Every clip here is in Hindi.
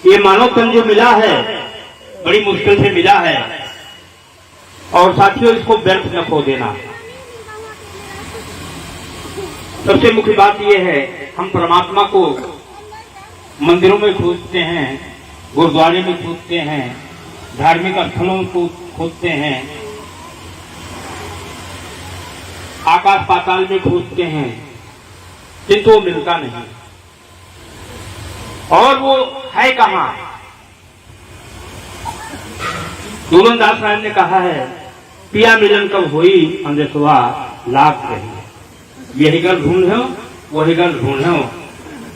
ये मानव तन जो मिला है बड़ी मुश्किल से मिला है, और साथियों इसको व्यर्थ न खो देना। सबसे मुख्य बात यह है, हम परमात्मा को मंदिरों में खोजते हैं, गुरुद्वारे में खोजते हैं, धार्मिक स्थलों को खोजते हैं, आकाश पाताल में खोजते हैं, किंतु वो मिलता नहीं। और वो है कहां? दूरदास साहब ने कहा है, पिया मिलन कब हुई अंधेसुआ लाग रही। यही गल ढूंढो वही गल ढूंढो,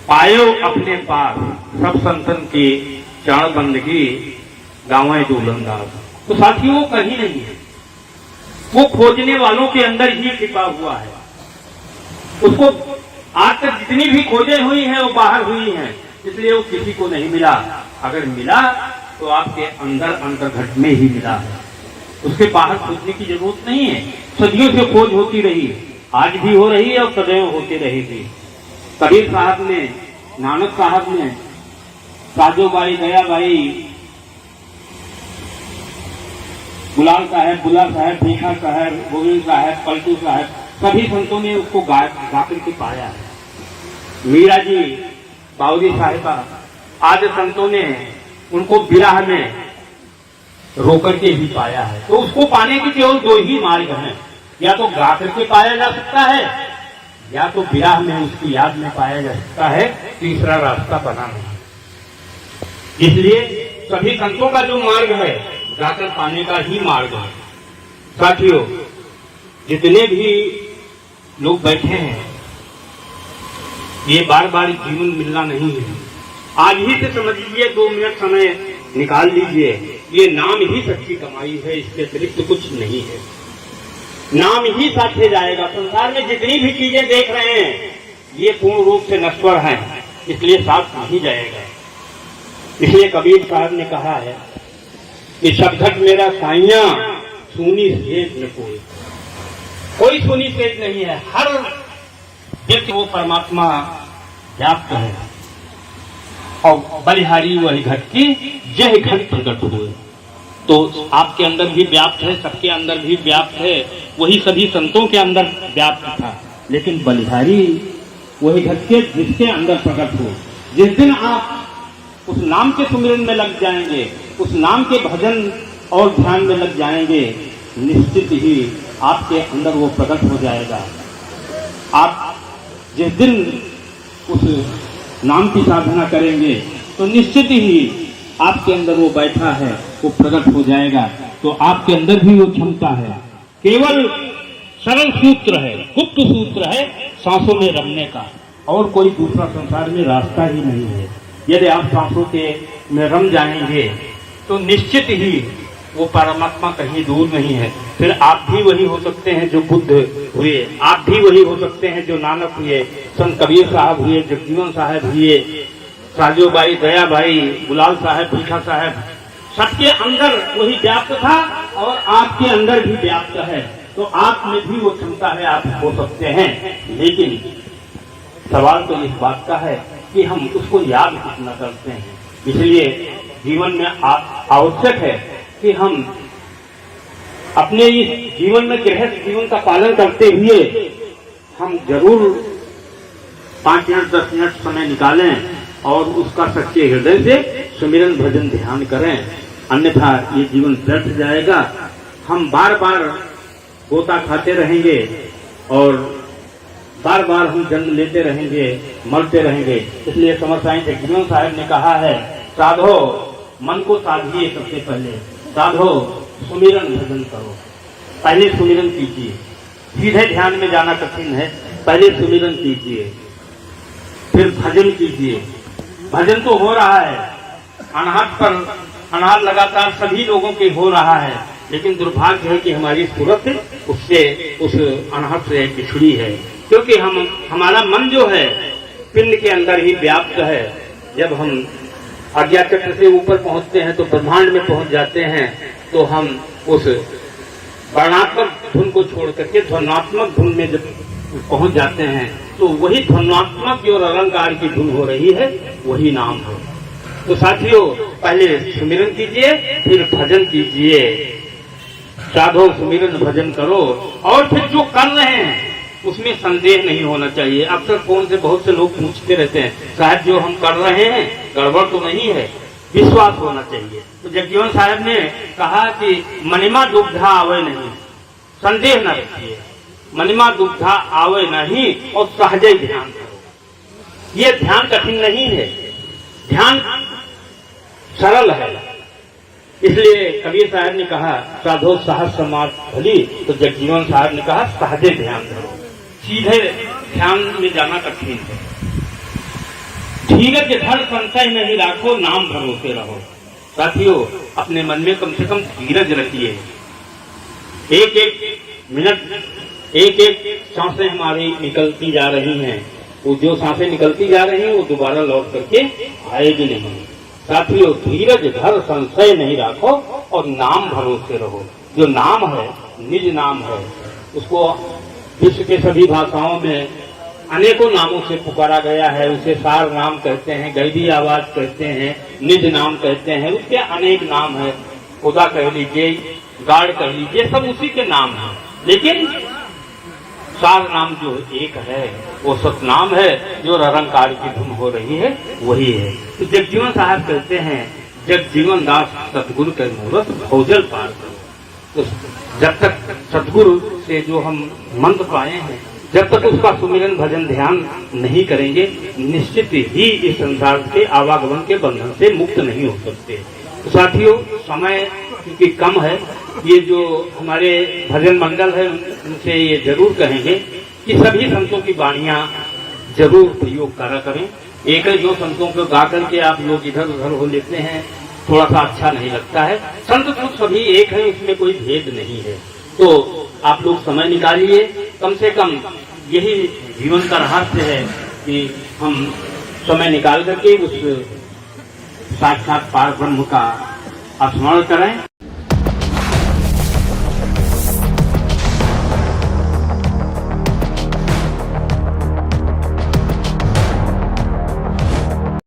पायो अपने पास सब संतन की चरण बंदगी गाँव दूरदास। तो साथियों वो कहीं नहीं है, वो खोजने वालों के अंदर ही छिपा हुआ है। उसको आज तक जितनी भी खोजें हुई हैं वो बाहर हुई हैं, इसलिए वो किसी को नहीं मिला। अगर मिला तो आपके अंदर अंतर्घट में ही मिला है, उसके बाहर खोजने की जरूरत नहीं है। सदियों से खोज होती रही, आज भी हो रही है और सदैव होती रहेगी। कबीर साहब ने, नानक साहब ने, साजोबाई, दयाबाई, गुलाल साहब, बुला साहब, भीखा साहब, गोविंद साहब, पलटू साहब, सभी संतों ने उसको गा करके पाया है। मीरा जी, बाउरी साहिबा आदि संतों ने उनको विरह में रोकर के ही पाया है। तो उसको पाने के केवल दो ही मार्ग हैं, या तो गा करके पाया जा सकता है, या तो विरह में उसकी याद में पाया जा सकता है। तीसरा रास्ता बना नहीं। इसलिए सभी संतों का जो मार्ग है गाकर पाने का ही मार्ग है। साथियों, जितने भी लोग बैठे हैं, ये बार बार जीवन मिलना नहीं है। आज ही से समझ लीजिए, 2 मिनट समय निकाल लीजिए। ये नाम ही सच्ची कमाई है, इसके अतिरिक्त कुछ नहीं है। नाम ही साथे जाएगा। संसार में जितनी भी चीजें देख रहे हैं ये पूर्ण रूप से नश्वर हैं, इसलिए साथ नहीं जाएगा। इसलिए कबीर साहब ने कहा है कि शब्दघट मेरा साइया सूनी सेज न कोई सूनी सेज नहीं है। हर व्यक्ति वो परमात्मा व्याप्त है, और बलिहारी वही घट की जय घट प्रकट हुए। तो आपके अंदर भी व्याप्त है, सबके अंदर भी व्याप्त है, वही सभी संतों के अंदर व्याप्त था। लेकिन बलिहारी वही घट के जिसके अंदर प्रकट हो। जिस दिन आप उस नाम के सुमिरन में लग जाएंगे, उस नाम के भजन और ध्यान में लग जाएंगे, निश्चित ही आपके अंदर वो प्रकट हो जाएगा। आप जिस दिन उस नाम की साधना करेंगे तो निश्चित ही आपके अंदर वो बैठा है, वो प्रकट हो जाएगा। तो आपके अंदर भी वो क्षमता है। केवल सरल सूत्र है, गुप्त सूत्र है सांसों में रमने का, और कोई दूसरा संसार में रास्ता ही नहीं है। यदि आप सांसों के में रम जाएंगे तो निश्चित ही वो परमात्मा कहीं दूर नहीं है। फिर आप भी वही हो सकते हैं जो बुद्ध हुए, आप भी वही हो सकते हैं जो नानक हुए, संत कबीर साहब हुए, जगजीवन साहब हुए, साजोबाई, दयाबाई, गुलाल साहब, भीखा साहब। सबके अंदर वही व्याप्त था और आपके अंदर भी व्याप्त है। तो आप में भी वो क्षमता है, आप हो सकते हैं। लेकिन सवाल तो इस बात का है कि हम उसको याद कितना करते हैं। इसलिए जीवन में आवश्यक है कि हम अपने इस जीवन में गृहस्थ जीवन का पालन करते हुए हम जरूर 5 मिनट 10 मिनट समय निकालें और उसका सच्चे हृदय से सुमिरन भजन ध्यान करें। अन्यथा ये जीवन व्यर्थ जाएगा। हम बार बार गोता खाते रहेंगे और बार बार हम जन्म लेते रहेंगे, मरते रहेंगे। इसलिए समर्थ साईं जगजीवन साहब ने कहा है, साधो मन को साधिए, सबसे पहले साधो सुमिरन भजन करो। पहले सुमिरन कीजिए, सीधे ध्यान में जाना कठिन है। पहले सुमिरन कीजिए, फिर भजन कीजिए। भजन तो हो रहा है, अनहद पर अनहद लगातार सभी लोगों के हो रहा है, लेकिन दुर्भाग्य है कि हमारी सूरत उससे उस अनहद से बिछड़ी है। क्योंकि हमारा मन जो है पिंड के अंदर ही व्याप्त है। जब हम आज्ञा चक्र से ऊपर पहुंचते हैं तो ब्रह्मांड में पहुंच जाते हैं, तो हम उस वर्णात्मक धुन को छोड़ करके ध्वनात्मक धुन में जब पहुंच जाते हैं तो वही ध्वनात्मक और अलंकार की धुन हो रही है, वही नाम है। तो साथियों, पहले सुमिरन कीजिए, फिर भजन कीजिए। साधो सुमिरन भजन करो, और फिर जो कर रहे हैं उसमें संदेह नहीं होना चाहिए। अक्सर फोन से बहुत से लोग पूछते रहते हैं, साहब जो हम कर रहे हैं गड़बड़ तो नहीं है? विश्वास होना चाहिए। तो जगजीवन साहब ने कहा कि मनिमा दुग्धा आवे नहीं, संदेह न रखिए, मनिमा दुग्धा आवे नहीं, और सहज ध्यान करो। ये ध्यान कठिन नहीं है, ध्यान सरल है। इसलिए कबीर साहब ने कहा साधो सहज समाज भली, तो जगजीवन साहब ने कहा सहजे ध्यान करो। सीधे ध्यान में जाना कठिन है। धीरज धर संशय नहीं राखो, नाम भरोसे रहो। साथियों, अपने मन में कम से कम धीरज रखिए। एक एक मिनट, एक एक सांसें हमारी निकलती जा रही हैं, वो जो सांसें निकलती जा रही हैं वो दोबारा लौट करके आएगी नहीं। साथियों, धीरज धर संशय नहीं राखो, और नाम भरोसे रहो। जो नाम है, निज नाम है, उसको विश्व के सभी भाषाओं में अनेकों नामों से पुकारा गया है। उसे सार नाम कहते हैं, गैबी आवाज कहते हैं, निज नाम कहते हैं, उसके अनेक नाम है। खुदा कह लीजिए, गाड़ कह लीजिए, सब उसी के नाम हैं। लेकिन सार नाम जो एक है वो सतनाम है, जो निरंकार की धुन हो रही है वही है। तो जगजीवन साहब कहते हैं, जगजीवन दास सतगुरु के मूरत भौजल पार करो। तो जब तक सतगुरु से जो हम मंत्र पाए हैं, जब तक उसका सुमिरन भजन ध्यान नहीं करेंगे, निश्चित ही इस संसार के आवागमन के बंधन से मुक्त नहीं हो सकते। तो साथियों, समय क्योंकि कम है, ये जो हमारे भजन मंडल है उनसे ये जरूर कहेंगे कि सभी संतों की वाणियां जरूर प्रयोग करा करें। एक जो संतों को गा करके आप लोग इधर उधर हो लेते हैं, थोड़ा सा अच्छा नहीं लगता है। संत तो सभी एक है, उसमें कोई भेद नहीं है। तो आप लोग समय निकालिए, कम से कम यही जीवन का रहस्य है कि हम समय निकाल करके उस साक्षात पार ब्रह्म का स्मरण करें।